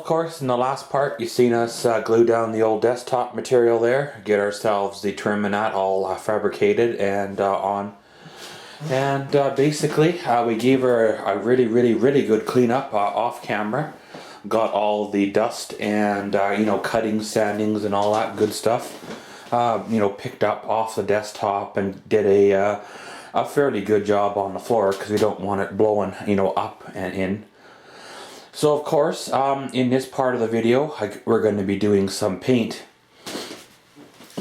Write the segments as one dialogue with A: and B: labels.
A: course, in the last part, you've seen us glue down the old desktop material there, get ourselves the trim and that all fabricated and on. And basically, we gave her a really good cleanup off camera. Got all the dust and, cuttings, sandings and all that good stuff, picked up off the desktop and did a fairly good job on the floor because we don't want it blowing, up and in. So of course, in this part of the video, we're going to be doing some paint.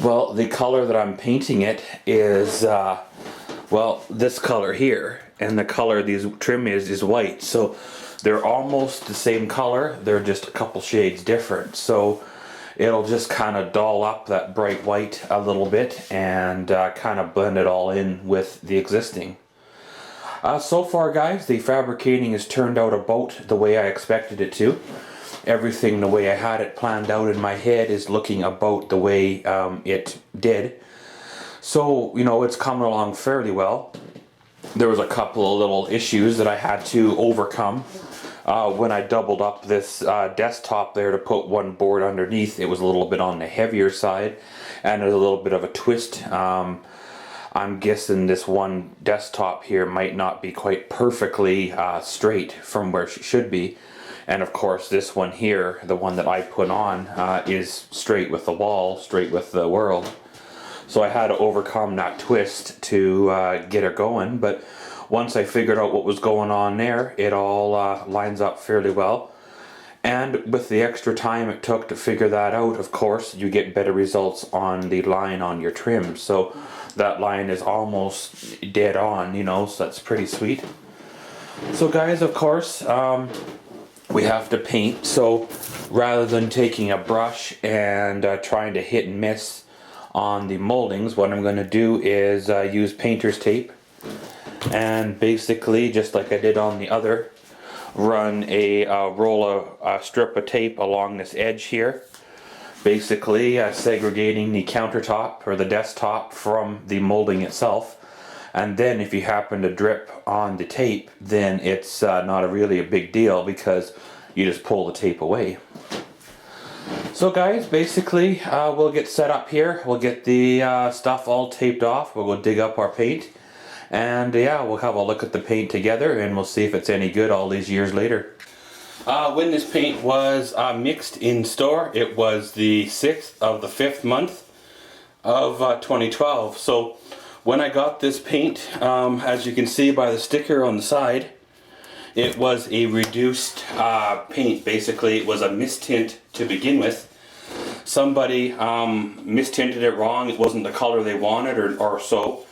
A: Well, the color that I'm painting it is, this color here, and the color these trim is white. So they're almost the same color, they're just a couple shades different. So it'll just kind of dull up that bright white a little bit and kind of blend it all in with the existing. So far guys, the fabricating has turned out about the way I expected it to. Everything the way I had it planned out in my head is looking about the way it did. So, it's coming along fairly well. There was a couple of little issues that I had to overcome. When I doubled up this desktop there to put one board underneath, it was a little bit on the heavier side and there's a little bit of a twist. I'm guessing this one desktop here might not be quite perfectly straight from where she should be. And of course this one here, the one that I put on, is straight with the wall, straight with the world. So I had to overcome that twist to get her going. But once I figured out what was going on there, it all lines up fairly well. And with the extra time it took to figure that out, of course, you get better results on the line on your trim. So that line is almost dead on, so that's pretty sweet. So guys, of course, we have to paint. So rather than taking a brush and trying to hit and miss on the moldings, what I'm going to do is use painter's tape. And basically, just like I did on the other, run a strip of tape along this edge here, basically segregating the countertop or the desktop from the molding itself. And then if you happen to drip on the tape, then it's not really a big deal because you just pull the tape away. So guys, basically we'll get set up here, we'll get the stuff all taped off, we'll go dig up our paint. And yeah, we'll have a look at the paint together and we'll see if it's any good all these years later. When this paint was mixed in store, it was the 6th of the 5th month of 2012. So when I got this paint, as you can see by the sticker on the side, it was a reduced paint. Basically, it was a mistint to begin with. Somebody mistinted it wrong, it wasn't the color they wanted or so.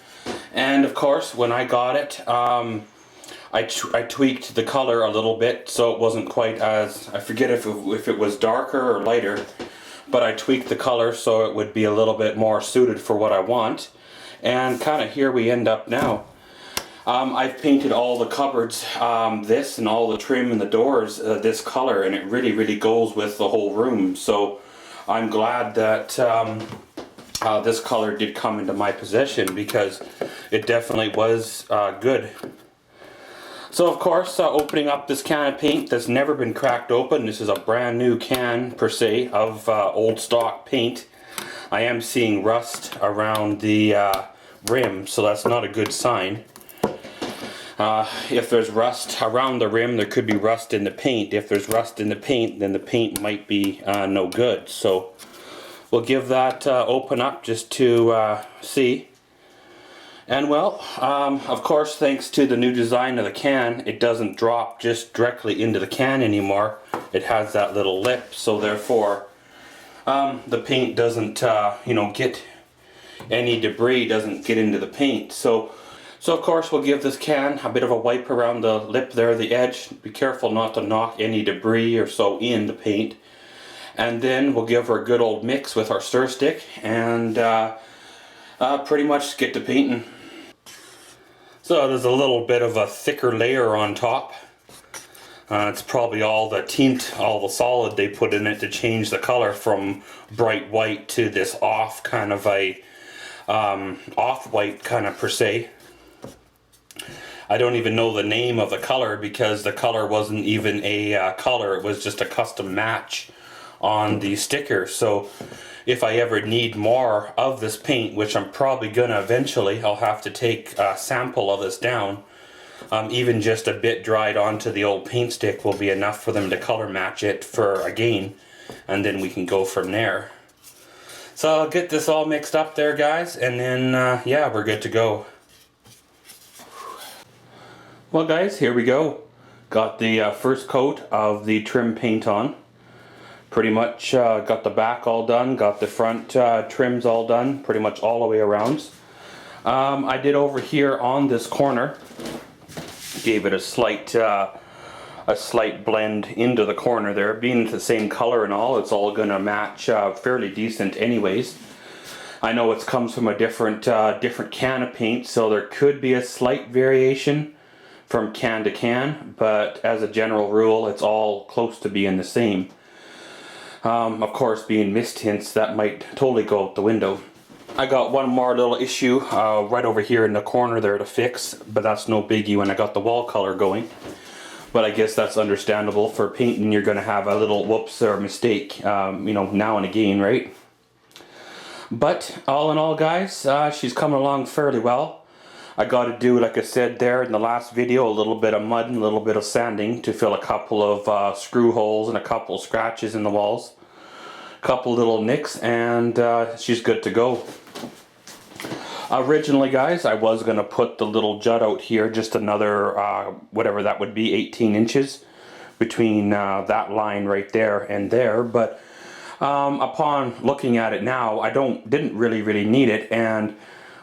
A: And of course, when I got it, I tweaked the color a little bit so it wasn't quite as, I forget if it was darker or lighter, but I tweaked the color so it would be a little bit more suited for what I want. And kind of here we end up now. I've painted all the cupboards, this and all the trim and the doors this color, and it really goes with the whole room. So I'm glad that this color did come into my possession because it definitely was good. So of course, opening up this can of paint that's never been cracked open. This is a brand new can per se of old stock paint. I am seeing rust around the rim, so that's not a good sign. If there's rust around the rim, there could be rust in the paint. If there's rust in the paint, then the paint might be no good. So we'll give that open up just to see. And well, of course, thanks to the new design of the can, it doesn't drop just directly into the can anymore. It has that little lip, so therefore the paint doesn't, get any debris, doesn't get into the paint. So of course we'll give this can a bit of a wipe around the lip there, the edge. Be careful not to knock any debris or so in the paint. And then we'll give her a good old mix with our stir stick and pretty much get to painting. So there's a little bit of a thicker layer on top. It's probably all the tint, all the solid they put in it to change the color from bright white to this off kind of a off-white kind of per se. I don't even know the name of the color because the color wasn't even a color. It was just a custom match on the sticker. So if I ever need more of this paint, which I'm probably gonna eventually, I'll have to take a sample of this down. Even just a bit dried onto the old paint stick will be enough for them to color match it for a gain, and then we can go from there. So I'll get this all mixed up there, guys, and then yeah, we're good to go. Well guys, here we go. Got the first coat of the trim paint on. Pretty much got the back all done, got the front trims all done, pretty much all the way around. I did over here on this corner, gave it a slight blend into the corner there. Being the same color and all, it's all gonna match fairly decent anyways. I know it comes from a different can of paint, so there could be a slight variation from can to can, but as a general rule, it's all close to being the same. Of course, being mist tints, that might totally go out the window. I got one more little issue right over here in the corner there to fix, but that's no biggie when I got the wall color going. But I guess that's understandable. For painting, you're going to have a little whoops or mistake, you know, now and again, right? But all in all, guys, she's coming along fairly well. I got to do, like I said there in the last video, a little bit of mud and a little bit of sanding to fill a couple of screw holes and a couple of scratches in the walls. A couple little nicks, and she's good to go. Originally, guys, I was going to put the little jut out here, just another, whatever that would be, 18 inches between that line right there and there, but upon looking at it now, I didn't really need it, and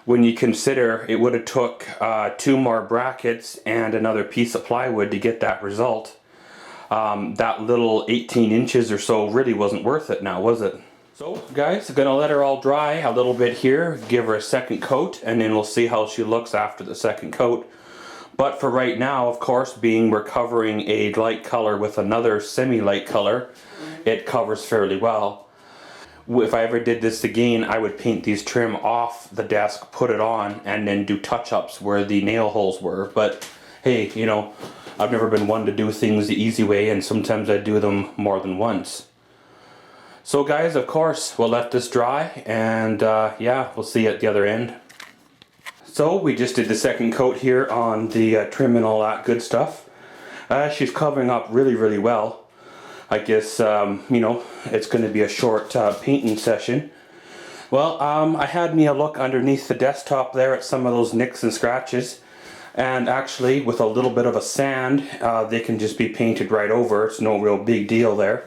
A: when you consider it would have took 2 more brackets and another piece of plywood to get that result, that little 18 inches or so really wasn't worth it now, was it? So guys, I'm gonna let her all dry a little bit here, give her a second coat, and then we'll see how she looks after the second coat. But for right now, of course, being we're covering a light color with another semi-light color, it covers fairly well. If I ever did this again, I would paint these trim off the desk, put it on, and then do touch-ups where the nail holes were. But hey, you know, I've never been one to do things the easy way, and sometimes I do them more than once. So guys, of course, we'll let this dry, and yeah, we'll see you at the other end. So we just did the second coat here on the trim and all that good stuff. She's covering up really well. I guess, you know, it's going to be a short painting session. Well, I had me a look underneath the desktop there at some of those nicks and scratches. And actually, with a little bit of a sand, they can just be painted right over. It's no real big deal there.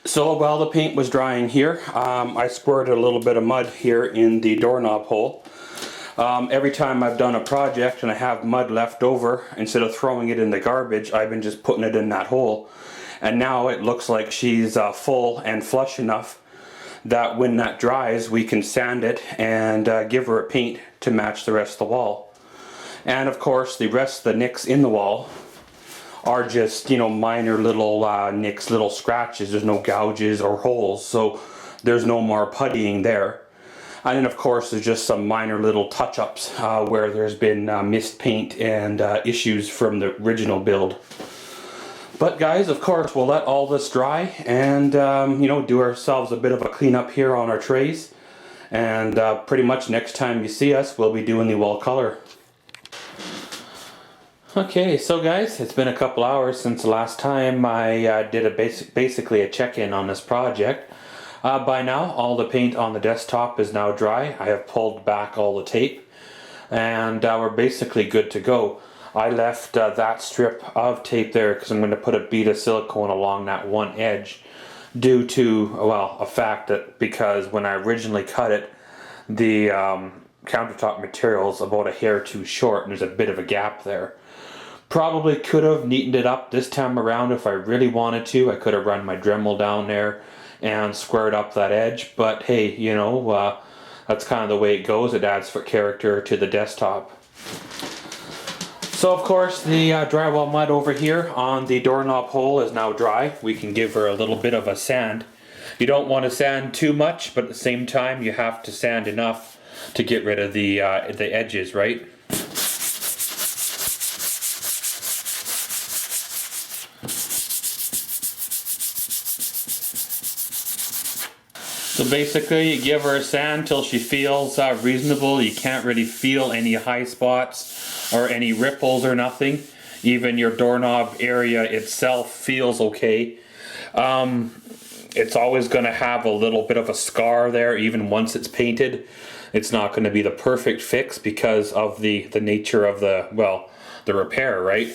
A: So while the paint was drying here, I squirted a little bit of mud here in the doorknob hole. Every time I've done a project and I have mud left over, instead of throwing it in the garbage, I've been just putting it in that hole. And now it looks like she's full and flush enough that when that dries, we can sand it and give her a paint to match the rest of the wall. And of course, the rest of the nicks in the wall are just, you know, minor little nicks, little scratches. There's no gouges or holes, so there's no more puttying there. And then of course, there's just some minor little touch-ups where there's been missed paint and issues from the original build. But guys, of course, we'll let all this dry and, you know, do ourselves a bit of a cleanup here on our trays. And pretty much next time you see us, we'll be doing the wall color. Okay, so guys, it's been a couple hours since the last time I did basically a check-in on this project. By now, all the paint on the desktop is now dry. I have pulled back all the tape, and we're basically good to go. I left that strip of tape there because I'm going to put a bead of silicone along that one edge due to, well, a fact that because when I originally cut it, the countertop material is about a hair too short and there's a bit of a gap there. Probably could have neatened it up this time around if I really wanted to. I could have run my Dremel down there and squared up that edge, but hey, you know, that's kind of the way it goes. It adds for character to the desktop. So of course the drywall mud over here on the doorknob hole is now dry. We can give her a little bit of a sand. You don't want to sand too much, but at the same time you have to sand enough to get rid of the edges, right? So basically you give her a sand till she feels reasonable. You can't really feel any high spots or any ripples or nothing. Even your doorknob area itself feels okay. It's always going to have a little bit of a scar there even once it's painted. It's not going to be the perfect fix because of the nature of the, well, the repair, right?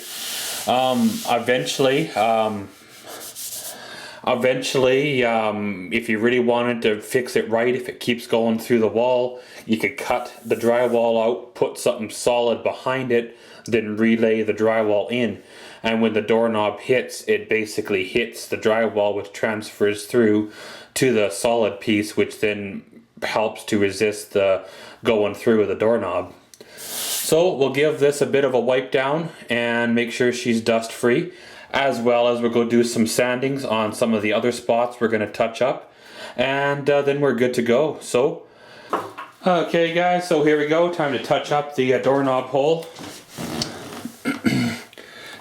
A: Eventually, if you really wanted to fix it right, if it keeps going through the wall, you could cut the drywall out, put something solid behind it, then relay the drywall in. And when the doorknob hits, it basically hits the drywall, which transfers through to the solid piece, which then helps to resist the going through of the doorknob. So we'll give this a bit of a wipe down and make sure she's dust free, as well as we'll go do some sandings on some of the other spots we're going to touch up, and then we're good to go. So okay guys, so here we go, time to touch up the doorknob hole.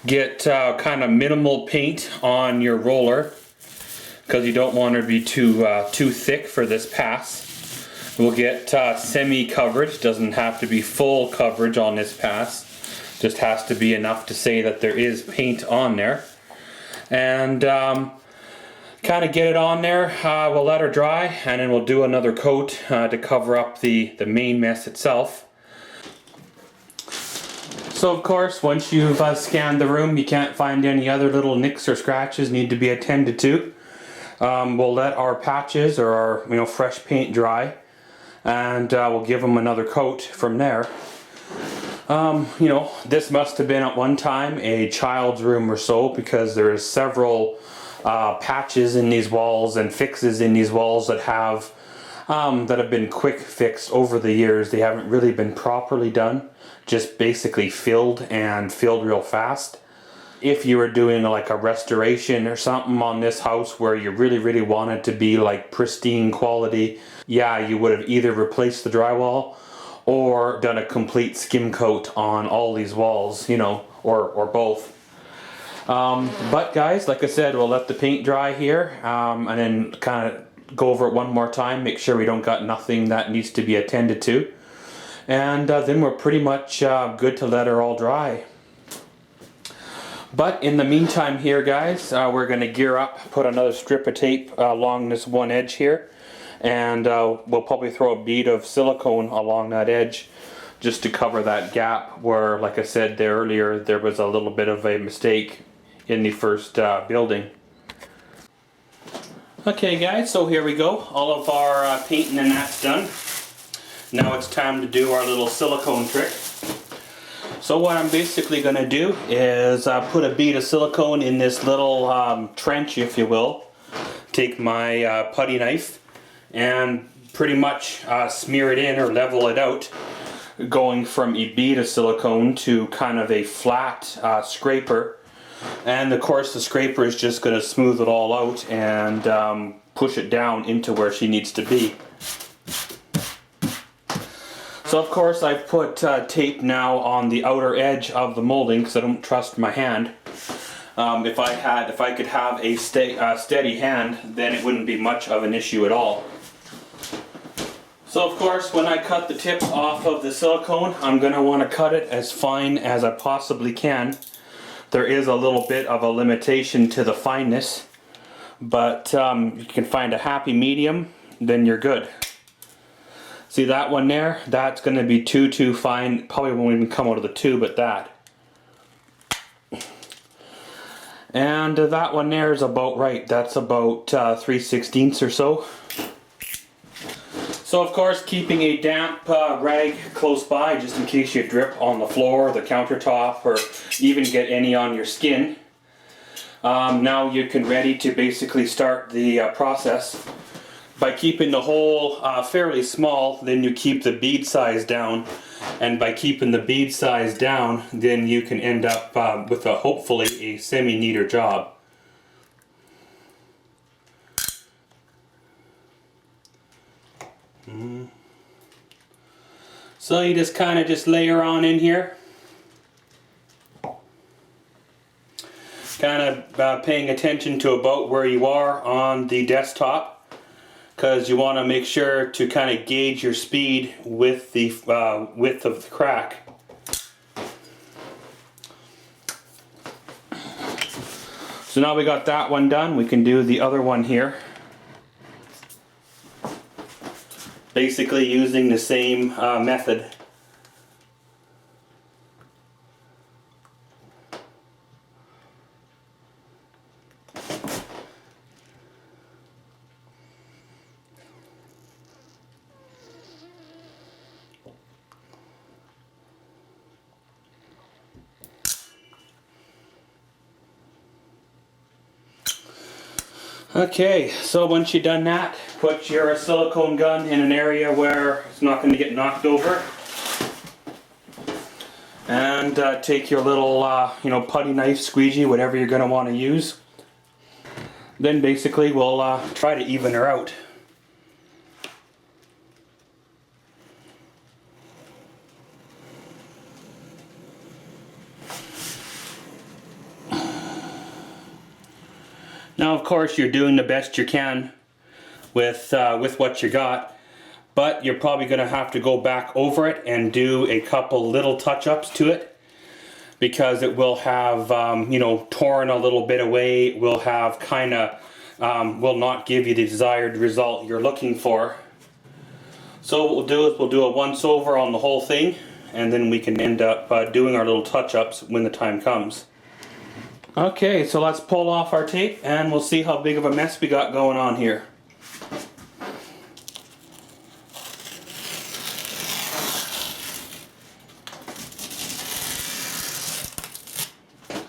A: Get kind of minimal paint on your roller because you don't want her to be too thick for this pass. We'll get semi coverage, doesn't have to be full coverage on this pass, just has to be enough to say that there is paint on there. And kind of get it on there, we'll let her dry, and then we'll do another coat to cover up the main mess itself. So of course, once you've scanned the room, you can't find any other little nicks or scratches need to be attended to. We'll let our patches or our fresh paint dry, and we'll give them another coat from there. This must have been at one time a child's room or so, because there is several patches in these walls and fixes in these walls that have been quick fixed over the years. They haven't really been properly done, just basically filled real fast. If you were doing like a restoration or something on this house where you really wanted to be like pristine quality, yeah, you would have either replaced the drywall or done a complete skim coat on all these walls, or both. But guys, like I said, we'll let the paint dry here, and then kind of go over it one more time, make sure we don't got nothing that needs to be attended to, and then we're pretty much good to let her all dry. But in the meantime here guys, we're going to gear up, put another strip of tape along this one edge here, and we'll probably throw a bead of silicone along that edge just to cover that gap where, like I said there earlier, there was a little bit of a mistake in the first building. Okay guys, so here we go, all of our painting and that's done. Now it's time to do our little silicone trick. So what I'm basically going to do is put a bead of silicone in this little trench, if you will. Take my putty knife and pretty much smear it in or level it out, going from a bead of silicone to kind of a flat scraper. And of course the scraper is just going to smooth it all out and push it down into where she needs to be. So of course I've put tape now on the outer edge of the molding because I don't trust my hand. If I could have a steady hand, then it wouldn't be much of an issue at all. So of course when I cut the tip off of the silicone, I'm going to want to cut it as fine as I possibly can. There is a little bit of a limitation to the fineness, but you can find a happy medium, then you're good. See that one there? That's going to be too fine. Probably won't even come out of the tube at that. And that one there is about right. That's about 3/16 or so. So of course, keeping a damp rag close by just in case you drip on the floor, the countertop, or even get any on your skin. Now you can ready to basically start the process. By keeping the hole fairly small, then you keep the bead size down, and by keeping the bead size down, then you can end up with hopefully a semi-neater job. So you just kind of layer on in here, kind of paying attention to about where you are on the desktop. because you want to make sure to kind of gauge your speed with the width of the crack. So now we got that one done, we can do the other one here. Basically using the same method. Okay, so once you've done that, put your silicone gun in an area where it's not going to get knocked over. And take your little, putty knife, squeegee, whatever you're going to want to use. Then basically we'll try to even her out. Now, of course, you're doing the best you can with what you got, but you're probably going to have to go back over it and do a couple little touch-ups to it, because it will have, torn a little bit away. It will have will not give you the desired result you're looking for. So what we'll do is we'll do a once-over on the whole thing, and then we can end up doing our little touch-ups when the time comes. Okay, so let's pull off our tape and we'll see how big of a mess we got going on here.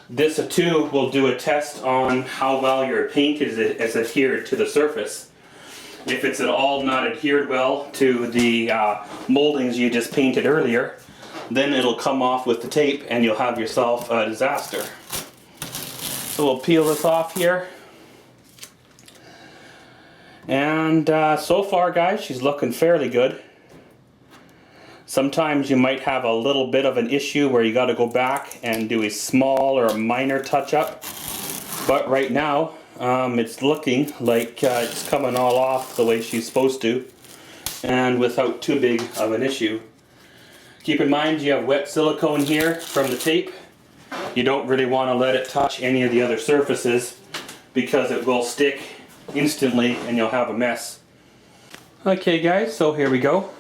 A: This too will do a test on how well your paint is adhered to the surface. If it's at all not adhered well to the moldings you just painted earlier, then it'll come off with the tape and you'll have yourself a disaster. So we'll peel this off here. And so far, guys, she's looking fairly good. Sometimes you might have a little bit of an issue where you got to go back and do a small or a minor touch-up. But right now, it's looking like it's coming all off the way she's supposed to, and without too big of an issue. Keep in mind you have wet silicone here from the tape. You don't really want to let it touch any of the other surfaces because it will stick instantly and you'll have a mess. Okay guys, so here we go.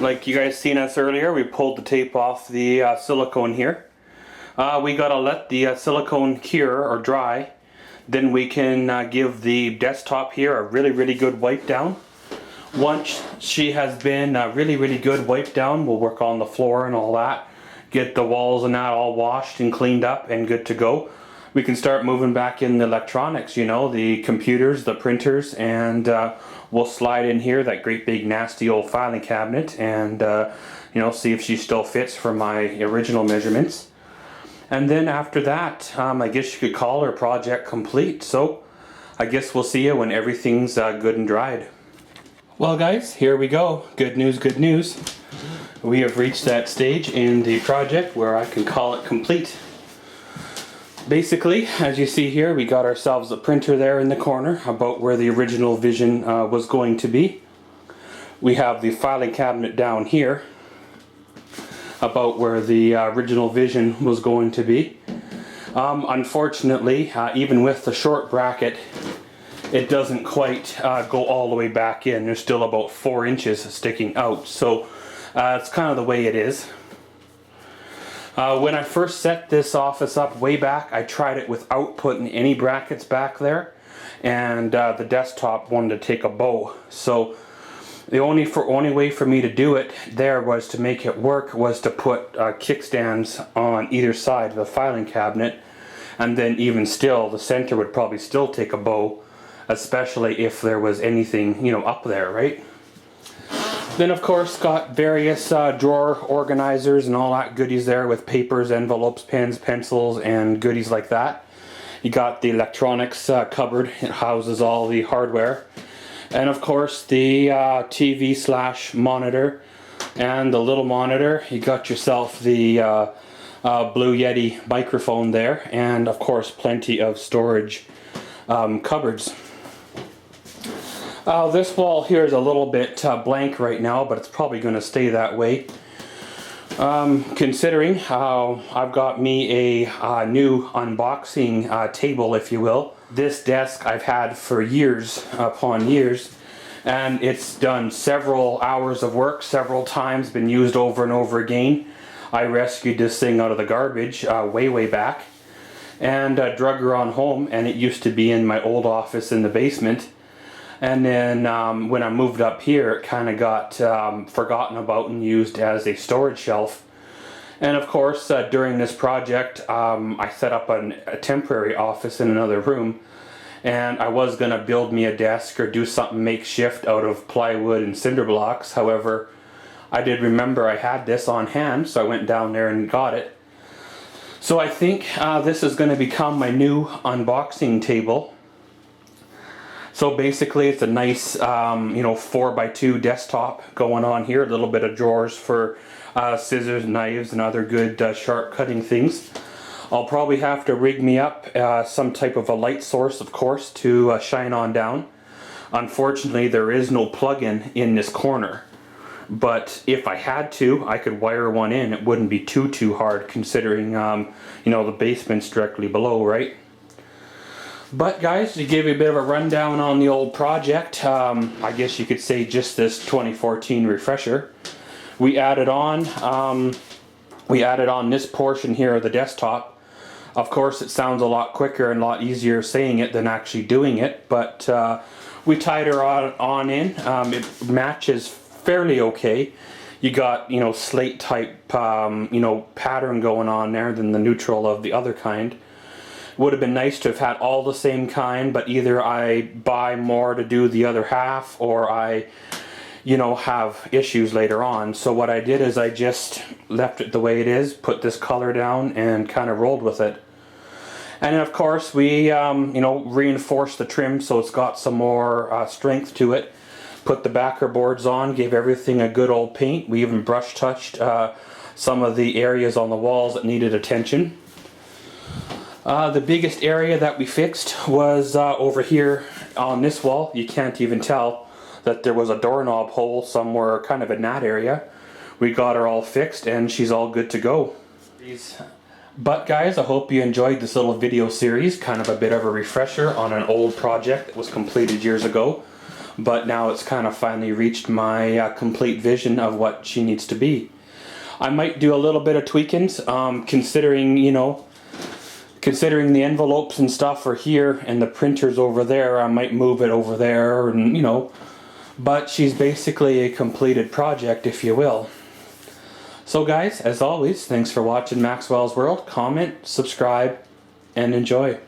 A: Like you guys seen us earlier, we pulled the tape off the silicone here. We gotta let the silicone cure or dry. Then we can give the desktop here a really good wipe down. Once she has been really good wiped down, we'll work on the floor and all that. Get the walls and that all washed and cleaned up and good to go. We can start moving back in the electronics, the computers, the printers, and we'll slide in here that great big nasty old filing cabinet and see if she still fits for my original measurements. And then after that, I guess you could call her project complete. So I guess we'll see you when everything's good and dried. Well guys, here we go. Good news, good news. We have reached that stage in the project where I can call it complete. Basically, as you see here, we got ourselves a printer there in the corner about where the original vision was going to be. We have the filing cabinet down here about where the original vision was going to be. Unfortunately, even with the short bracket, it doesn't quite go all the way back in. There's still about 4 inches sticking out, so it's kind of the way it is. When I first set this office up way back, I tried it without putting any brackets back there, and the desktop wanted to take a bow. So the only way for me to do it there was to make it work was to put kickstands on either side of the filing cabinet, and then even still the center would probably still take a bow, especially if there was anything up there, right? Then of course got various drawer organizers and all that goodies there with papers, envelopes, pens, pencils, and goodies like that. You got the electronics cupboard. It houses all the hardware. And of course the TV/monitor and the little monitor. You got yourself the Blue Yeti microphone there, and of course plenty of storage cupboards. This wall here is a little bit blank right now, but it's probably going to stay that way. Considering I've got me a new unboxing table, if you will. This desk I've had for years upon years, and it's done several hours of work, several times, been used over and over again. I rescued this thing out of the garbage way back, and drug her on home, and it used to be in my old office in the basement. And then when I moved up here, it kind of got forgotten about and used as a storage shelf. And of course, during this project, I set up a temporary office in another room, and I was going to build me a desk or do something makeshift out of plywood and cinder blocks. However, I did remember I had this on hand, so I went down there and got it. So I think this is going to become my new unboxing table. So basically it's a nice 4x2 desktop going on here, a little bit of drawers for scissors, knives, and other good sharp cutting things. I'll probably have to rig me up some type of a light source, of course, to shine on down. Unfortunately, there is no plug-in in this corner, but if I had to, I could wire one in. It wouldn't be too hard, considering the basement's directly below, right? But guys, to give you a bit of a rundown on the old project, I guess you could say just this 2014 refresher. We added on this portion here of the desktop. Of course, it sounds a lot quicker and a lot easier saying it than actually doing it, but we tied her on in. It matches fairly okay. You got slate type pattern going on there than the neutral of the other kind. Would have been nice to have had all the same kind, but either I buy more to do the other half, or I have issues later on. So what I did is I just left it the way it is, put this color down, and kind of rolled with it. And then of course we reinforced the trim so it's got some more strength to it. Put the backer boards on, gave everything a good old paint. We even brush touched some of the areas on the walls that needed attention. The biggest area that we fixed was over here on this wall. You can't even tell that there was a doorknob hole somewhere kind of in that area. We got her all fixed and she's all good to go. But guys, I hope you enjoyed this little video series, kind of a bit of a refresher on an old project that was completed years ago. But now it's kind of finally reached my complete vision of what she needs to be. I might do a little bit of tweakings, considering the envelopes and stuff are here and the printer's over there. I might move it over there, and but she's basically a completed project, if you will. So guys, as always, thanks for watching Maxwell's World. Comment, subscribe, and enjoy.